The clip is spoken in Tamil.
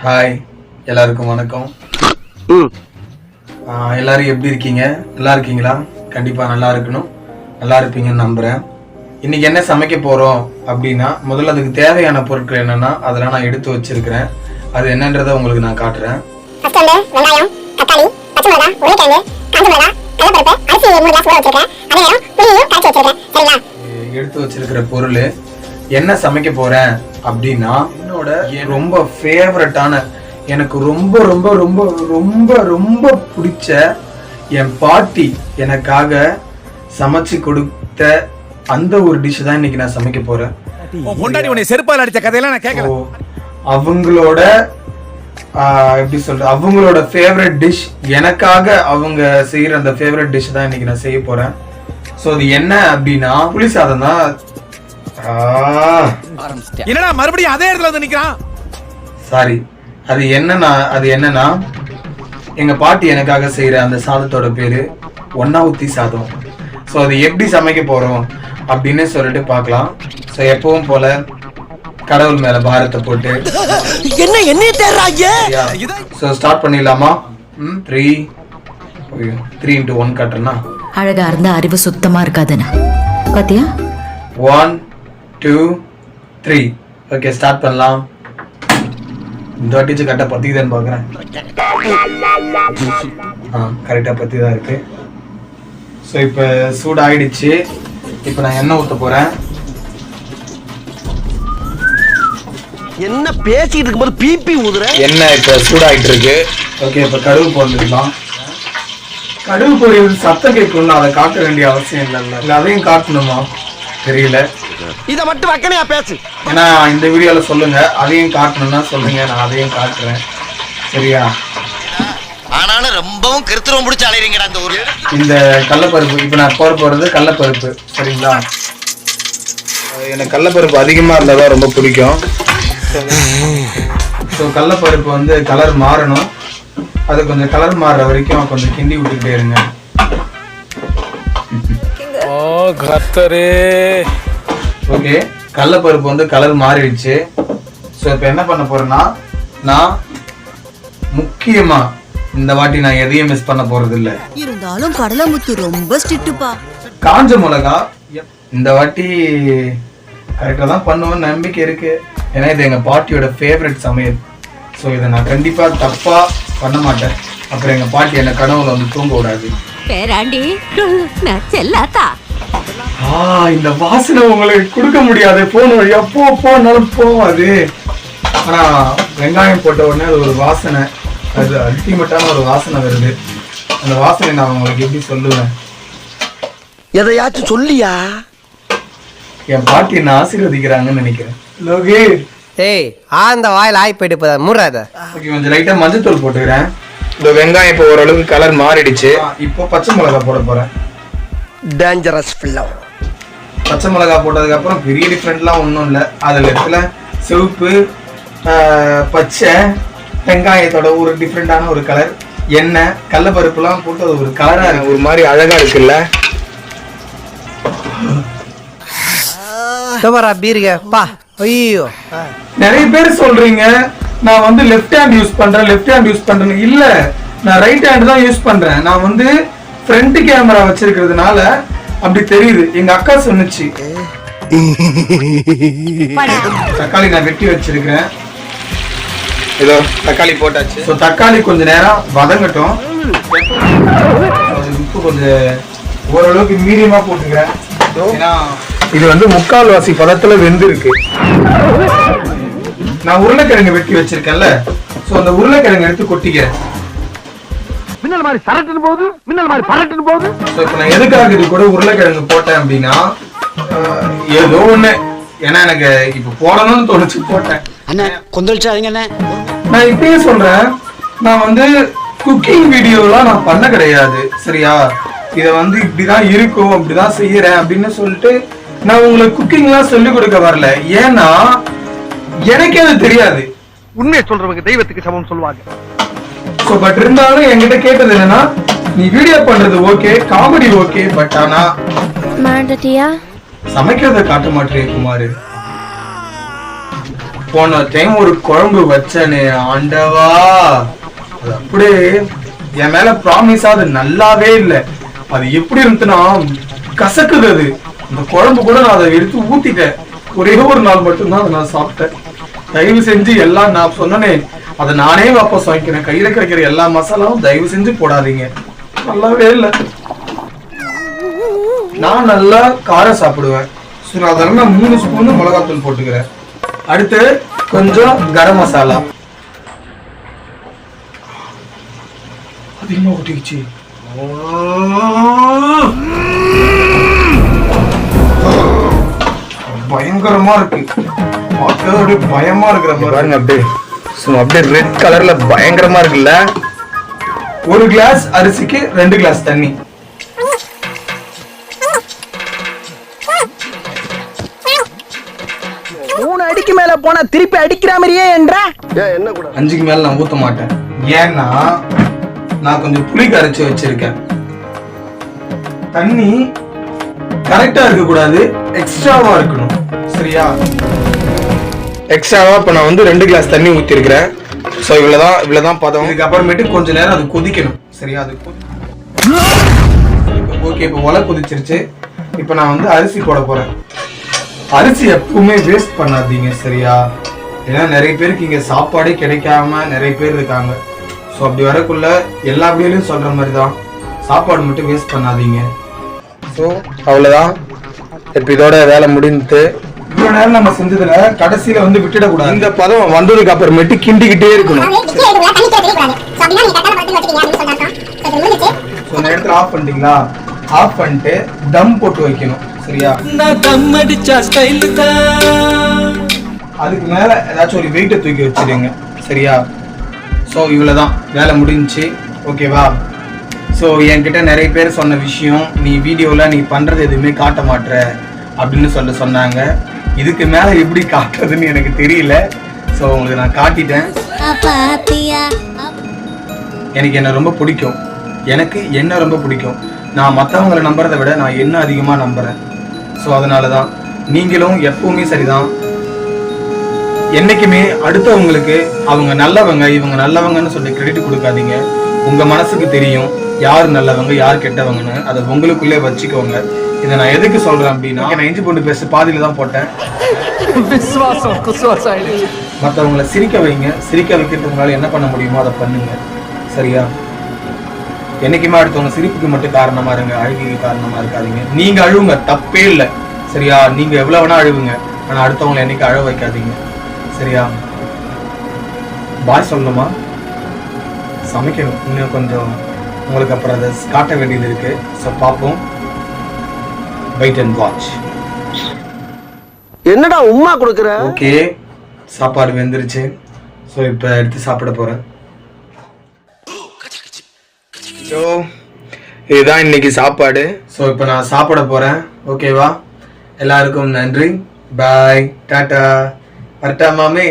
ஹாய், எல்லாருக்கும் வணக்கம். எல்லாரும் எப்படி இருக்கீங்க? நல்லா இருக்கீங்களா? கண்டிப்பா நல்லா இருக்கணும், நல்லா இருப்பீங்கன்னு நம்புறேன். இன்னைக்கு என்ன சமைக்க போறோம் அப்படின்னா, முதல்ல அதுக்கு தேவையான பொருட்கள் என்னன்னா அதெல்லாம் நான் எடுத்து வச்சிருக்கிறேன். அது என்னன்றதை உங்களுக்கு நான் காட்டுறேன். எடுத்து வச்சிருக்கிற பொருள் என்ன சமைக்க போறேன் அப்படின்னா, என்னோட ரொம்ப ஃபேவரட்டான, எனக்கு ரொம்ப ரொம்ப ரொம்ப ரொம்ப ரொம்ப பிடிச்ச என் பாட்டி எனக்காக சமைச்சு கொடுத்த அந்த ஒரு டிஷ் தான் இன்னைக்கு நான் சமைக்க போறேன். செருப்பால் அடிச்ச கதையெல்லாம் நான் கேட்கல. அவங்களோட எப்படி சொல்ற, அவங்களோட ஃபேவரட் டிஷ் எனக்காக அவங்க செய்யற அந்த ஃபேவரட் டிஷ் தான் இன்னைக்கு நான் செய்ய போறேன். ஸோ அது என்ன அப்படின்னா புளி சாதம் தான். என்னடா மறுபடியும் அதே இடத்துல வந்து நிக்கிறான்? சாரி, அது என்னன்னா எங்க பாட்டி எனக்காக செய்யற அந்த சாதத்தோட பேரு ஒன்னாவுத்தி சாதம். ஸோ அது எப்படி சமைக்க போறோம் அப்படின்னு சொல்லிட்டு பார்க்கலாம். ஸோ எப்பவும் போல கடவுள் மேல பாரத்தை போட்டு என்ன தேடுறாங்க. ஸோ ஸ்டார்ட் பண்ணிடலாமா? 3-1 கட்டுறேன்னா அழகா இருந்தா அறிவு சுத்தமா இருக்காதுன்னு பாத்தியா? 1 2 3 ஓகே, ஸ்டார்ட் பண்ணலாம். இந்த வாட்டி கரெக்டா பத்திதான் பாக்குறேன். கரெக்டா பத்தி தான் இருக்கு. ஸோ இப்போ சூடாயிடுச்சு. இப்போ நான் எண்ணெய் ஊற்ற போறேன். என்ன பேசிட்டு இருக்கும்போது பிபி ஊதுற? எண்ணெய் இப்போ சூடாயிட்டு இருக்கு. ஓகே, இப்போ கடுகு போட்டுக்கலாம். கடுகு பொரியல் சத்தம் கேட்கணும், அதை காட்ட வேண்டிய அவசியம் இல்லை, அதையும் காட்டணுமா தெரியல. இத மட்டும் வக்கனையா பேசு. ஏன்னா இந்த வீடியோல சொல்லுங்க, அதையும் காட்டணும்னா சொல்லுங்க, நான் அதையும் காட்டுறேன். சரியா? ஆனாலும் ரொம்பவும் கிருத்திரம் பிடிச்ச அலையறீங்கடா இந்த ஊர்ல. இந்த கடலைப்பருப்பு இப்போ நான் போறது கடலைப்பருப்பு. சரிங்களா? எனக்கு கடலைப்பருப்பு அதிகமா இருந்தா தான் ரொம்ப பிடிக்கும். ஸோ கடலைப்பருப்பு வந்து கலர் மாறணும். அது கொஞ்சம் கலர் மாறுற வரைக்கும் கொஞ்சம் கிண்டி விட்டுக்கிட்டே இருங்க. ஓகே, கடலைப்பருப்பு வந்து கலர் மாறிடுச்சு. ஸோ இப்போ என்ன பண்ண போறேன்னா, நான் முக்கியமா இந்த வாட்டி நான் எதையும் மிஸ் பண்ண போறது இல்ல. இருந்தாலும் கடலைமுத்து ரொம்ப ஸ்ட்ரிக்ட்டுப்பா. காஞ்ச மிளகா இந்த வாட்டி கரெக்டா தான் பண்ணுவேன்னு நம்பிக்கை இருக்கு. ஏன்னா இது எங்க பாட்டியோட ஃபேவரட் சமையல். ஸோ இதை நான் கண்டிப்பா தப்பா பண்ண மாட்டேன். அப்புறம் எங்க பாட்டி என்ன கனவுல வந்து தூங்க விடாது. இந்த வாசனை உங்களுக்கு கொடுக்க முடியாது, போன் வழியா போனாலும் போவாது. ஆனா வெங்காயம் போட்ட உடனே அது ஒரு வாசனை, அது அல்டிமேட்டான ஒரு வாசனை வருது. அந்த வாசனை நான் உங்களுக்கு எப்படி சொல்லுவேன்? எதையாச்சும் சொல்லியா? என் பாட்டி என்ன ஆசீர்வதிக்கிறாங்கன்னு நினைக்கிறேன். லோகி, ஏய் அந்த வாயில் ஆய் போயிட்டு போதா முறாத. ஓகே, கொஞ்சம் லைட்டா மஞ்சத்தூள் போட்டுக்கிறேன். இந்த வெங்காயம் இப்போ ஓரளவுக்கு கலர் மாறிடுச்சு. இப்போ பச்சை மிளகா போட போறேன். டேஞ்சரஸ் ஃபில்லோ. பச்சை மிளகா போட்டதுக்கு அப்புறம் பெரிய டிஃப்ரெண்ட்லாம் ஒன்றும் இல்லை. அதில் இடத்துல சிவப்பு, பச்சை, வெங்காயத்தோட ஒரு டிஃப்ரெண்டான ஒரு கலர், எண்ணெய், கடலைப்பருப்புலாம் போட்டு அது ஒரு கலரா இருக்கு, ஒரு மாதிரி அழகா இருக்குல்ல. ஐயோ, நிறைய பேர் சொல்றீங்க நான் வந்து லெஃப்ட் ஹேண்ட் யூஸ் பண்றேன். இல்ல, நான் ரைட் ஹேண்ட் தான் யூஸ் பண்றேன். நான் வந்து ஃப்ரண்ட் கேமரா வச்சிருக்கிறதுனால அப்படி தெரியுது. எங்க அக்கா சொன்னுச்சு. தக்காளி நான் வெட்டி வச்சிருக்கிறேன். ஏதோ தக்காளி போட்டாச்சு. ஸோ தக்காளி கொஞ்ச நேரம் வதங்கட்டும். உப்பு கொஞ்சம் ஓரளவுக்கு மீடியமா போட்டுக்கிறேன். ஏன்னா இது வந்து 3/4 பதத்துல வெந்திருக்கு. நான் உருளைக்கிழங்கு வெட்டி வச்சிருக்கேன்ல, ஸோ அந்த உருளைக்கிழங்கு எடுத்து கொட்டிக்கிறேன். மின்னல் மாதிரி சரட்டுன்னு போகுது, மின்னல் மாதிரி பரட்டுன்னு போகுது. ஸோ இப்போ நான் எதுக்காக இது கூட உருளைக்கிழங்கு போட்டேன் அப்படின்னா, ஏதோ ஒண்ணு, ஏன்னா எனக்கு இப்போ போடணும்னு தோணுச்சு, போட்டேன். நான் இப்பயே சொல்றேன், நான் வந்து குக்கிங் வீடியோலாம் நான் பண்ண கிடையாது. சரியா? இதை வந்து இப்படிதான் இருக்கும், அப்படிதான் செய்யறேன் அப்படின்னு சொல்லிட்டு நான் உங்களுக்கு குக்கிங்லாம் சொல்லிக் கொடுக்க வரல. ஏன்னா எனக்கே அது தெரியாது. உண்மையை சொல்றவங்க தெய்வத்துக்கு சமம் சொல்லுவாங்க. ஸோ பட் இருந்தாலும் என்கிட்ட கேட்டது என்னன்னா, நீ வீடியோ பண்றது ஓகே, காமெடி ஓகே, பட் ஆனா சமைக்கிறத காட்ட மாட்டேன் குமாரு. போன டைம் ஒரு குழம்பு வச்சனே ஆண்டவா, அது அப்படியே என் மேல ப்ராமிஸா அது நல்லாவே இல்லை. அது எப்படி இருந்துச்சுன்னா கசக்குது. அது அந்த குழம்பு கூட நான் அதை எடுத்து ஊத்திட்டேன். ஒரே ஒரு நாள் மட்டும்தான் அதை நான் சாப்பிட்டேன். தயவு செஞ்சு எல்லாம் நான் சொன்னனே அதை நானே வாபஸ் வாங்கிக்கிறேன். கையில கிடைக்கிற எல்லா மசாலாவும் தயவு செஞ்சு போடாதீங்க, நல்லாவே இல்லை. நான் நல்லா காரம் சாப்பிடுவேன். அதனால நான் 3 ஸ்பூன் மிளகாத்தூள் போட்டுக்கிறேன். அடுத்து கொஞ்சம் கரம் மசாலா அதிகமா ஊட்டிக்கிச்சு. பயங்கரமா இருக்கு, அப்படியே பயமா இருக்கிற பாருங்க. அப்படியே ரெட் கலர்ல பயங்கரமா இருக்குல்ல. ஒரு கிளாஸ் அரிசிக்கு 2 கிளாஸ் தண்ணி. அடிக்கு மேல போனா திருப்பி அடிக்கிற மாதிரியே என்ற 5க்கு மேல நான் ஊத்த மாட்டேன். ஏன்னா நான் கொஞ்சம் புளி கரைச்சி வச்சிருக்கேன். தண்ணி கரெக்டா இருக்க கூடாது, எக்ஸ்ட்ராவா இருக்கணும். சரியா? எக்ஸ்ட்ராவா இப்ப நான் 2 கிளாஸ் தண்ணி ஊத்தி இருக்கிறேன். சோ இவ்வளவுதான் பதம். இதுக்கு அப்புறமேட்டு கொஞ்ச நேரம் அது கொதிக்கணும். சரியா? அது ஓகே, இப்ப ஒலை கொதிச்சிருச்சு. இப்ப நான் அரிசி போட போறேன். அரிசி எப்பவுமே வேஸ்ட் பண்ணாதீங்க. சரியா? ஏன்னா நிறைய பேருக்கு இங்க சாப்பாடே கிடைக்காம நிறைய பேர் இருக்காங்க. ஸோ அப்படி வரக்குள்ள எல்லா வீட்லையும் சொல்ற மாதிரி தான், சாப்பாடு மட்டும் வேஸ்ட் பண்ணாதீங்க. ஸோ அவ்வளோதான். இப்போ இதோட வேலை முடிந்து இவ்வளோ நேரம் நம்ம செஞ்சதுல கடைசியில விட்டுடக்கூடாது. இந்த பதம் வந்ததுக்கு அப்புறமேட்டு கிண்டிக்கிட்டே இருக்கணும். இந்த இடத்துல ஆஃப் பண்ணிட்டீங்களா? ஆஃப் பண்ணிட்டு தம் போட்டு வைக்கணும். சரியா? அதுக்கு மேல ஏதாச்சும் ஒரு வெயிட்டை தூக்கி வச்சிருங்க. சரியா? ஸோ இவ்வளவுதான், வேலை முடிஞ்சுச்சு. ஓகேவா? ஸோ என்கிட்ட நிறைய பேர் சொன்ன விஷயம், நீ வீடியோவில் நீ பண்றது எதுவுமே காட்ட மாட்ற அப்படின்னு சொன்னாங்க. இதுக்கு மேல எப்படி காட்டுறதுன்னு எனக்கு தெரியல. ஸோ உங்களுக்கு நான் காட்டிட்டேன். எனக்கு என்ன ரொம்ப பிடிக்கும். எனக்கு என்ன ரொம்ப பிடிக்கும். நான் மற்றவங்களை நம்புறதை விட நான் என்ன அதிகமாக நம்புறேன். ஸோ அதனால தான் நீங்களும் எப்பவுமே சரிதான், என்னைக்குமே அடுத்தவங்களுக்கு அவங்க நல்லவங்க இவங்க நல்லவங்கன்னு சொல்லி கிரெடிட் கொடுக்காதீங்க. உங்க மனசுக்கு தெரியும் யார் நல்லவங்க யார் கெட்டவங்கன்னு, அதை உங்களுக்குள்ளே வச்சுக்கோங்க. இதை நான் எதுக்கு சொல்றேன் அப்படின்னா, நான் இஞ்சி பூண்டு பேஸ்ட் பாதியில தான் போட்டேன். மற்றவங்களை சிரிக்க வைங்க. சிரிக்க வைக்கிறதுனால என்ன பண்ண முடியுமோ அதை பண்ணுங்க. சரியா? என்னைக்குமே அடுத்தவங்க சிரிப்புக்கு மட்டும் காரணமா இருங்க, அழுகைக்கு காரணமா இருக்காதீங்க. நீங்க அழுவுங்க, தப்பே இல்லை. சரியா? நீங்க எவ்வளவு வேணா அழுவுங்க, ஆனா அடுத்தவங்களை என்னைக்கு அழ வைக்காதீங்க. சரியா? பாய் சொல்லணுமா? சமைக்கணும் இன்னும் கொஞ்சம், உங்களுக்கு அப்புறம் அதை காட்ட வேண்டியது இருக்கு. ஸோ பார்ப்போம். Wait and watch. என்னடா உம்மா கொடுக்குற? ஓகே, சாப்பாடு வெந்துருச்சு. ஸோ இப்போ எடுத்து சாப்பிட போறேன். ஸோ இதுதான் இன்னைக்கு சாப்பாடு. ஸோ இப்போ நான் சாப்பிட போறேன். ஓகேவா? எல்லாருக்கும் நன்றி. பாய், டாடா, வரட்டா மாமே.